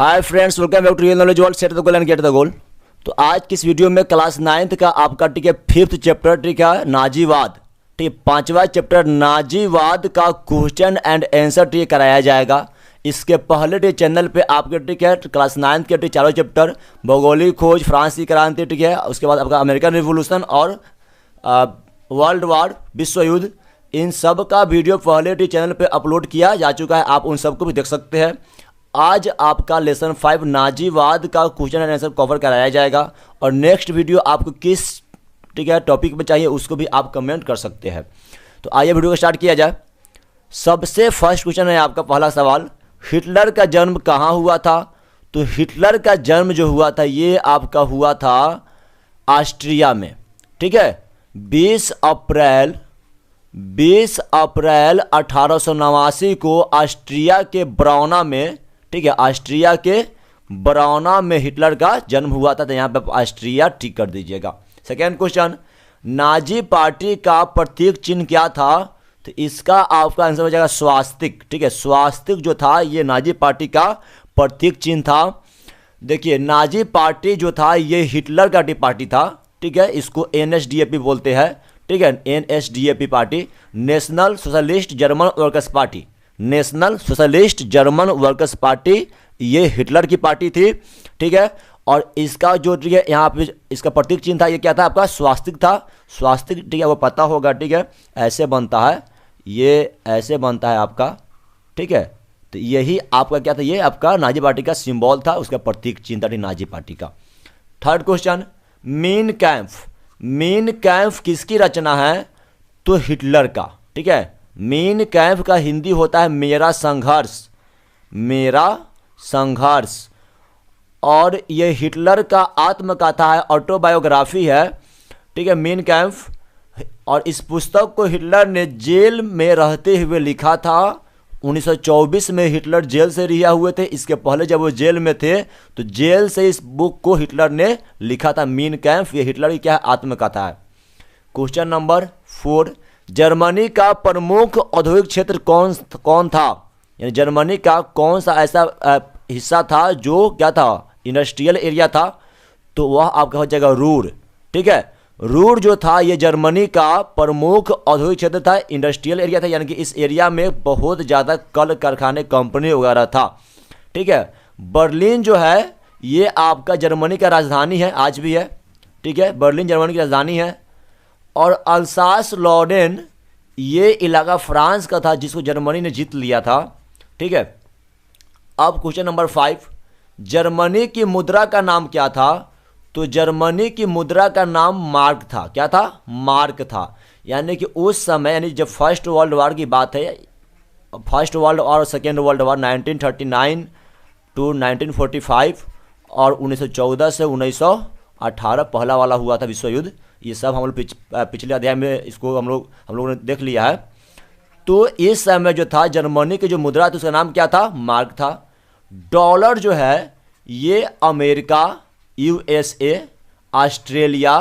Hi friends, welcome back to real knowledge world. Set the goal and get the goal. तो आज की इस video में class 9th का आपका ठीक है 5th चैप्टर ठीक है नाजीवाद, ठीक है 5वां चैप्टर नाजीवाद का क्वेश्चन एंड आंसर ठीक कराया जाएगा। इसके पहले ठीक चैनल पे आपके ठीक है क्लास 9th के ठीक चारों चैप्टर भौगोलिक खोज, फ्रांस की क्रांति ठीक है, उसके बाद आपका अमेरिकन रिवोल्यूशन और वर्ल्ड वार विश्व युद्ध, इन सब का वीडियो पहले ठीक चैनल पे अपलोड किया जा चुका है। आप उन सबको भी देख सकते हैं। आज आपका लेसन 5 नाजीवाद का क्वेश्चन एंड आंसर कवर कराया जाएगा और नेक्स्ट वीडियो आपको किस ठीक है टॉपिक में चाहिए उसको भी आप कमेंट कर सकते हैं। तो आइए वीडियो को स्टार्ट किया जाए। सबसे फर्स्ट क्वेश्चन है आपका पहला सवाल, हिटलर का जन्म कहाँ हुआ था? तो हिटलर का जन्म जो हुआ था ये आपका हुआ था ऑस्ट्रिया में, ठीक है। 20 अप्रैल 1889 को ऑस्ट्रिया के ब्राउना में, ठीक है, ऑस्ट्रिया के ब्राउना में हिटलर का जन्म हुआ था। तो यहाँ पे ऑस्ट्रिया ठीक कर दीजिएगा। सेकेंड क्वेश्चन, नाजी पार्टी का प्रतीक चिन्ह क्या था? तो इसका आपका आंसर हो जाएगा स्वास्तिक, ठीक है। स्वास्तिक जो था ये नाजी पार्टी का प्रतीक चिन्ह था। देखिए नाजी पार्टी जो था ये हिटलर का पार्टी था, ठीक है। इसको NSDAP बोलते हैं, ठीक है। NSDAP party, national socialist German workers party, national socialist German workers party, ये हिटलर की पार्टी थी, ठीक है। और इसका जो ठीक है यहाँ पे इसका प्रतीक चिन्ह था ये क्या था आपका? स्वास्तिक था। स्वास्तिक ठीक है वो पता होगा, ठीक है, ऐसे बनता है, ये ऐसे बनता है आपका, ठीक है। तो यही आपका क्या था? ये आपका नाजी पार्टी का सिंबल था, उसका प्रतीक चिन्ह था नाजी पार्टी का। Third question, mean camp, mean camp किसकी रचना है? तो हिटलर का, ठीक है। मीन कैम्प का हिंदी होता है मेरा संघर्ष, मेरा संघर्ष। और ये हिटलर का आत्मकथा है, ऑटोबायोग्राफी है, ठीक है, मीन कैम्प। और इस पुस्तक को हिटलर ने जेल में रहते हुए लिखा था। 1924 में हिटलर जेल से रिहा हुए थे। इसके पहले जब वो जेल में थे तो जेल से इस बुक को हिटलर ने लिखा था, मीन कैम्प। ये हिटलर की क्या है? आत्मकथा है। क्वेश्चन नंबर 4, जर्मनी का प्रमुख औद्योगिक क्षेत्र कौन था? यानी जर्मनी का कौन सा ऐसा हिस्सा था जो क्या था? इंडस्ट्रियल एरिया था। तो वह आपका हो जाएगा रूर, ठीक है। रूर जो था ये जर्मनी का प्रमुख औद्योगिक क्षेत्र था, इंडस्ट्रियल एरिया था, यानी कि इस एरिया में बहुत ज़्यादा कल कारखाने, कंपनी वगैरह था, ठीक है। बर्लिन जो है ये आपका जर्मनी का राजधानी है, आज भी है, ठीक है। बर्लिन जर्मनी की राजधानी है। और अल्सास लॉरेन ये इलाका फ्रांस का था जिसको जर्मनी ने जीत लिया था, ठीक है। अब क्वेश्चन नंबर 5, जर्मनी की मुद्रा का नाम क्या था? तो जर्मनी की मुद्रा का नाम मार्क था। क्या था? मार्क था। यानी कि उस समय, यानी जब फर्स्ट वर्ल्ड वार की बात है, फर्स्ट वर्ल्ड और सेकेंड वर्ल्ड वार 1939 टू 1945 और 1914 से 1918 पहला वाला हुआ था विश्व युद्ध। ये सब हम लोग पिछले अध्याय में इसको हम लोगों ने देख लिया है। तो इस समय जो था जर्मनी की जो मुद्रा थी उसका नाम क्या था? मार्क था। डॉलर जो है ये अमेरिका, USA, ऑस्ट्रेलिया,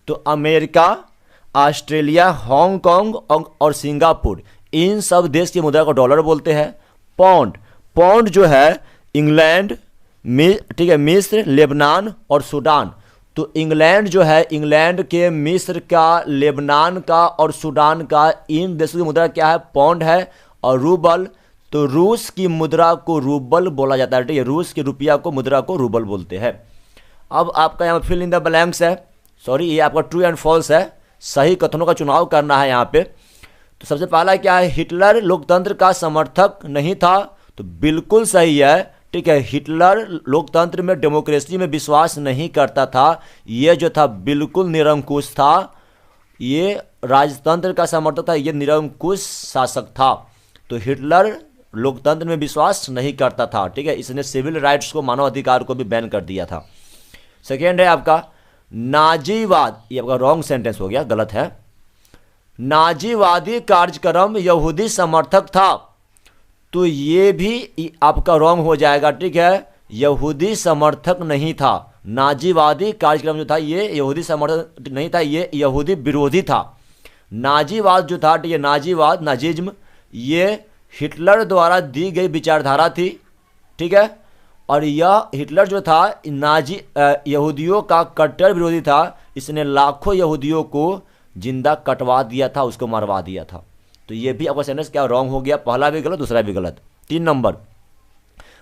तो अमेरिका, ऑस्ट्रेलिया, हांगकांग और सिंगापुर, इन सब देश की मुद्रा को डॉलर बोलते हैं। पाउंड, पाउंड जो है इंग्लैंड, ठीक है, मिस्र, लेबनान और सूडान। तो इंग्लैंड जो है, इंग्लैंड के, मिस्र का, लेबनान का और सूडान का, इन देशों की मुद्रा क्या है? पाउंड है। और रूबल, तो रूस की मुद्रा को रूबल बोला जाता है, ठीक है। रूस की रुपया को, मुद्रा को रूबल बोलते हैं। अब आपका यहाँ फिल इन द ब्लैंक्स है, सॉरी ये आपका ट्रू एंड फॉल्स है, सही कथनों का चुनाव करना है यहाँ पे। तो सबसे पहला क्या है? हिटलर लोकतंत्र का समर्थक नहीं था। तो बिल्कुल सही है, ठीक है। हिटलर लोकतंत्र में, डेमोक्रेसी में विश्वास नहीं करता था। ये जो था बिल्कुल निरंकुश था, ये राजतंत्र का समर्थक था, ये निरंकुश शासक था। तो हिटलर लोकतंत्र में विश्वास नहीं करता था, ठीक है। इसने सिविल राइट्स को, मानव अधिकार को भी बैन कर दिया था। सेकेंड है आपका नाजीवाद, ये आपका रॉन्ग सेंटेंस हो गया, गलत है। नाजीवादी कार्यक्रम यहूदी समर्थक था। तो ये भी आपका रॉन्ग हो जाएगा, ठीक है। यहूदी समर्थक नहीं था। नाजीवादी कार्यक्रम जो था ये यहूदी समर्थक नहीं था, ये यहूदी विरोधी था। नाजीवाद जो था, ठीक है, नाजीवाद, नाजिज्म, ये हिटलर द्वारा दी गई विचारधारा थी, ठीक है। और यह हिटलर जो था नाजी यहूदियों का कट्टर विरोधी था। इसने लाखों यहूदियों को जिंदा कटवा दिया था, उसको मरवा दिया था। तो ये भी आपका सेंटेंस क्या रॉन्ग हो गया, पहला भी गलत दूसरा भी गलत। 3 नंबर,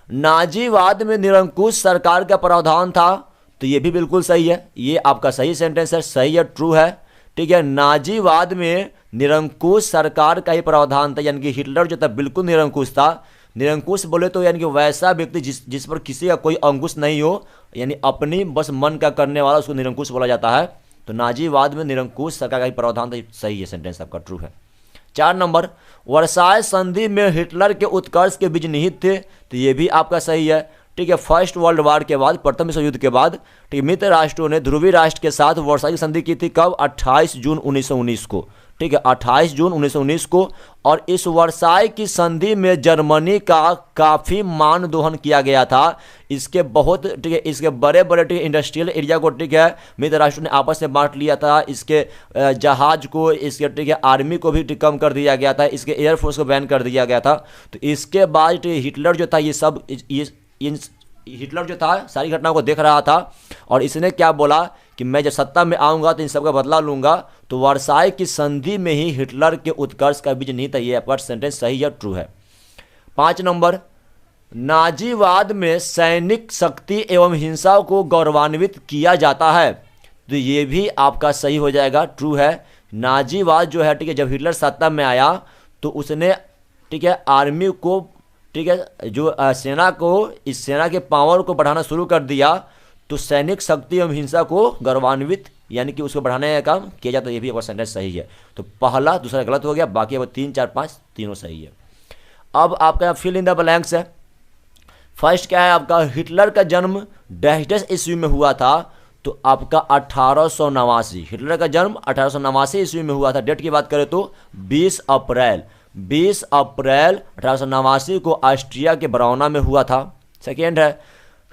नाजीवाद में निरंकुश सरकार का प्रावधान था। तो ये भी बिल्कुल सही है, ये आपका सही सेंटेंस है, सही है, ट्रू है। ठीक है, नाजीवाद में निरंकुश सरकार का ही प्रावधान था, यानी कि हिटलर जो था बिल्कुल निरंकुश था। निरंकुश बोले तो यानी कि वैसा व्यक्ति जिस पर किसी का कोई अंकुश नहीं हो, यानी अपनी बस मन का करने वाला, उसको निरंकुश बोला जाता है। तो नाजीवाद में निरंकुश सरकार का ही प्रावधान था, सही है सेंटेंस आपका, ट्रू है। 4 नंबर, वर्साय संधि में हिटलर के उत्कर्ष के बीज निहित थे। तो ये भी आपका सही है। ठीक है, फर्स्ट वर्ल्ड वार के बाद, प्रथम विश्व युद्ध के बाद, ठीक, मित्र राष्ट्रों ने ध्रुवीय राष्ट्र के साथ वर्साई संधि की थी। कब? 28 जून 1919 को। ठीक है, 28 जून 1919 को। और इस वर्साई की संधि में जर्मनी का काफ़ी मान दोहन किया गया था। इसके बहुत, ठीक है, इसके बड़े बड़े, ठीक है, इंडस्ट्रियल एरिया को, ठीक है, मित्र राष्ट्रों ने आपस में बांट लिया था। इसके जहाज को, इसके, ठीक है, आर्मी को भी कम कर दिया गया था। इसके एयरफोर्स को बैन कर दिया गया था। तो इसके बाद हिटलर जो था ये सब हिटलर जो था सारी घटनाओं को देख रहा था और इसने क्या बोला कि मैं जब सत्ता में आऊंगा तो इन सब का बदला लूंगा। तो वर्साई की संधि में ही हिटलर के उत्कर्ष का बीज नहीं था। ये आपका सेंटेंस सही है, ट्रू है। 5 नंबर, नाजीवाद में सैनिक शक्ति एवं हिंसा को गौरवान्वित किया जाता है। तो ये भी आपका सही हो जाएगा, ट्रू है। नाजीवाद जो है, ठीक है, जब हिटलर सत्ता में आया तो उसने, ठीक है, आर्मी को, ठीक है, जो सेना को, इस सेना के पावर को बढ़ाना शुरू कर दिया। तो सैनिक शक्ति एवं हिंसा को गौरवान्वित, यानी कि उसको बढ़ाने का काम किया जाता है। ये भी आपका सेंटेंस सही है। तो पहला दूसरा गलत हो गया, बाकी अब 3, 4, 5 तीनों सही है। अब आपका फिल इन द ब्लैंक्स है। फर्स्ट क्या है आपका, हिटलर का जन्म डैश डैश ईस्वी में हुआ था। तो आपका 1889, हिटलर का जन्म 1889 ईस्वी में हुआ था। डेट की बात करें तो 20 अप्रैल 1889 को ऑस्ट्रिया के ब्राउना में हुआ था। सेकेंड है,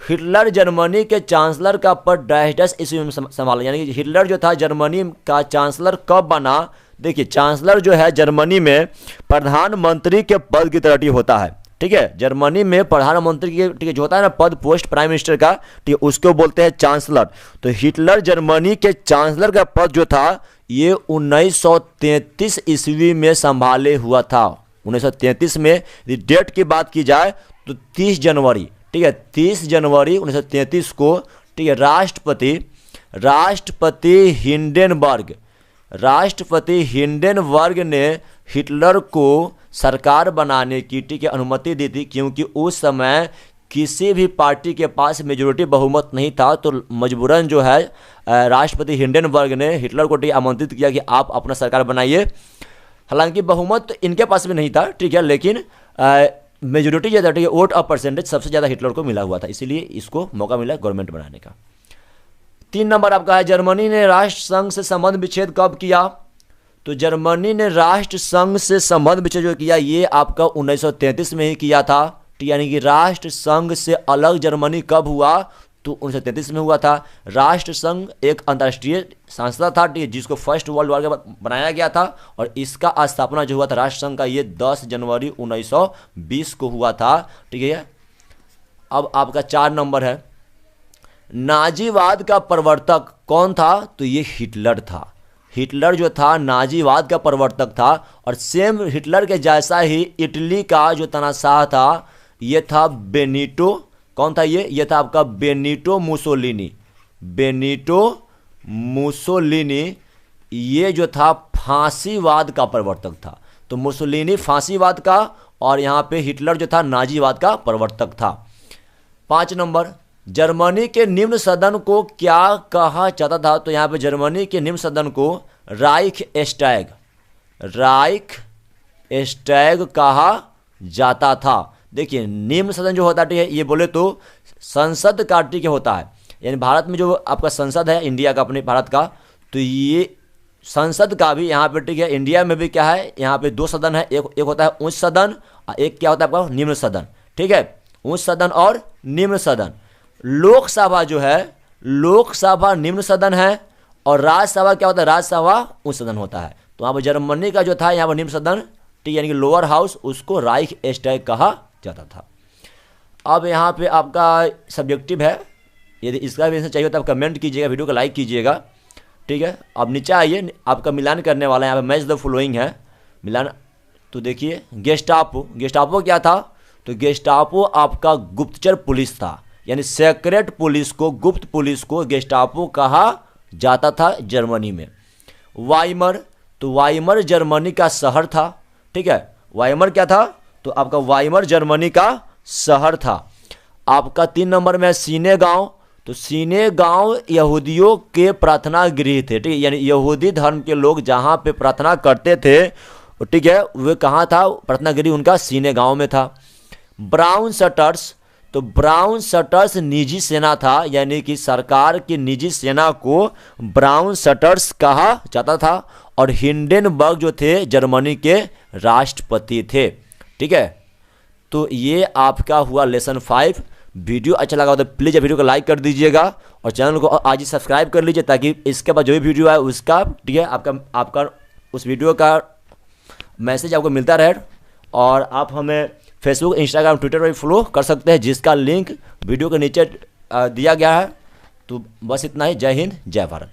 हिटलर जर्मनी के चांसलर का पद डैश डैश ईस्वी में संभाला। यानी कि हिटलर जो था जर्मनी का चांसलर कब बना। देखिए, चांसलर जो है जर्मनी में प्रधानमंत्री के पद की तरह होता है। ठीक है, जर्मनी में प्रधानमंत्री के, ठीक है, जो होता है ना पद, पोस्ट, प्राइम मिनिस्टर का, ठीक है, उसको बोलते हैं चांसलर। तो हिटलर जर्मनी के चांसलर का पद जो था ये 1933 ईस्वी में संभाले हुआ था। 1933 में, डेट की बात की जाए तो 30 जनवरी, ठीक है, 30 जनवरी 1933 को, ठीक है, राष्ट्रपति हिंडेनबर्ग ने हिटलर को सरकार बनाने की, ठीक है, अनुमति दी थी। क्योंकि उस समय किसी भी पार्टी के पास मेजोरिटी बहुमत नहीं था। तो मजबूरन जो है राष्ट्रपति हिंडेनबर्ग ने हिटलर को आमंत्रित किया कि आप अपना सरकार बनाइए। हालांकि बहुमत इनके पास भी नहीं था, ठीक है, लेकिन मेजोरिटी जो था, ठीक है, वोट ऑफ परसेंटेज सबसे ज़्यादा हिटलर को मिला हुआ था, इसीलिए इसको मौका मिला गवर्नमेंट बनाने का। 3 नंबर आपका है, जर्मनी ने राष्ट्र संघ से संबंध विच्छेद कब किया। तो जर्मनी ने राष्ट्र संघ से संबंध विच्छेद जो किया ये आपका 1933 में ही किया था। यानी कि राष्ट्र संघ से अलग जर्मनी कब हुआ, तो 1933 में हुआ था। राष्ट्र संघ एक अंतर्राष्ट्रीय संस्था था, ठीक है, जिसको फर्स्ट वर्ल्ड वॉर के बाद बनाया गया था। और इसका स्थापना जो हुआ था राष्ट्र संघ का, ये 10 जनवरी 1920 को हुआ था। ठीक है, अब आपका 4 नंबर है, नाजीवाद का प्रवर्तक कौन था। तो ये हिटलर था। हिटलर जो था नाजीवाद का प्रवर्तक था। और सेम हिटलर के जैसा ही इटली का जो तानाशाह था ये था बेनिटो। कौन था ये था आपका बेनिटो मुसोलिनी। ये जो था फांसीवाद का प्रवर्तक था। तो मुसोलिनी फांसीवाद का और यहाँ पे हिटलर जो था नाजीवाद का प्रवर्तक था। 5 नंबर, जर्मनी के निम्न सदन को क्या कहा जाता था। तो यहाँ पे जर्मनी के निम्न सदन को राइख स्टैग कहा जाता था। देखिए, निम्न सदन जो होता है ये बोले तो संसद का, ठीक है, होता है। यानी भारत में जो आपका संसद है इंडिया का, अपने भारत का, तो ये संसद का भी यहाँ पे, ठीक है, इंडिया में भी क्या है, यहाँ पे 2 सदन है। एक होता है उच्च सदन और एक क्या होता है आपका निम्न सदन। ठीक है, उच्च सदन और निम्न सदन। लोकसभा जो है, लोकसभा निम्न सदन है और राज्यसभा क्या होता है, राज्यसभा उच्च सदन होता है। तो वहाँ पर जर्मनी का जो था यहाँ पर निम्न सदन, ठीक है, यानी कि लोअर हाउस, उसको राइख स्टैग कहा जाता था। अब यहाँ पे आपका सब्जेक्टिव है, यदि इसका भी आंसर चाहिए तो आप कमेंट कीजिएगा, वीडियो को लाइक कीजिएगा, ठीक है। अब नीचे आइए, आपका मिलान करने वाला है, यहाँ पे मैच द फॉलोइंग है मिलान। तो देखिए गेस्टापो, गेस्टापो क्या था, तो गेस्टापो आपका गुप्तचर पुलिस था, यानी सेक्रेट पुलिस को, गुप्त पुलिस को गेस्टापो कहा जाता था जर्मनी में। वाइमर, तो वाइमर जर्मनी का शहर था, ठीक है। वाइमर क्या था, तो आपका वाइमर जर्मनी का शहर था। आपका 3 नंबर में सीने गांव, तो सीने गांव यहूदियों के प्रार्थना गृह थे, ठीक है, यानी यहूदी धर्म के लोग जहाँ पे प्रार्थना करते थे, ठीक है, वे कहाँ था, प्रार्थना गृह उनका सीने गांव में था। ब्राउन शटर्स, तो ब्राउन शटर्स निजी सेना था, यानी कि सरकार की निजी सेना को ब्राउन शटर्स कहा जाता था। और हिंडेनबर्ग जो थे जर्मनी के राष्ट्रपति थे, ठीक है। तो ये आपका हुआ लेसन 5। वीडियो अच्छा लगा तो प्लीज़ वीडियो को लाइक कर दीजिएगा और चैनल को आज ही सब्सक्राइब कर लीजिए, ताकि इसके बाद जो भी वीडियो आए उसका, ठीक है, आपका उस वीडियो का मैसेज आपको मिलता रहे। और आप हमें फेसबुक, इंस्टाग्राम, ट्विटर पर फॉलो कर सकते हैं, जिसका लिंक वीडियो के नीचे दिया गया है। तो बस इतना ही। जय हिंद, जय भारत।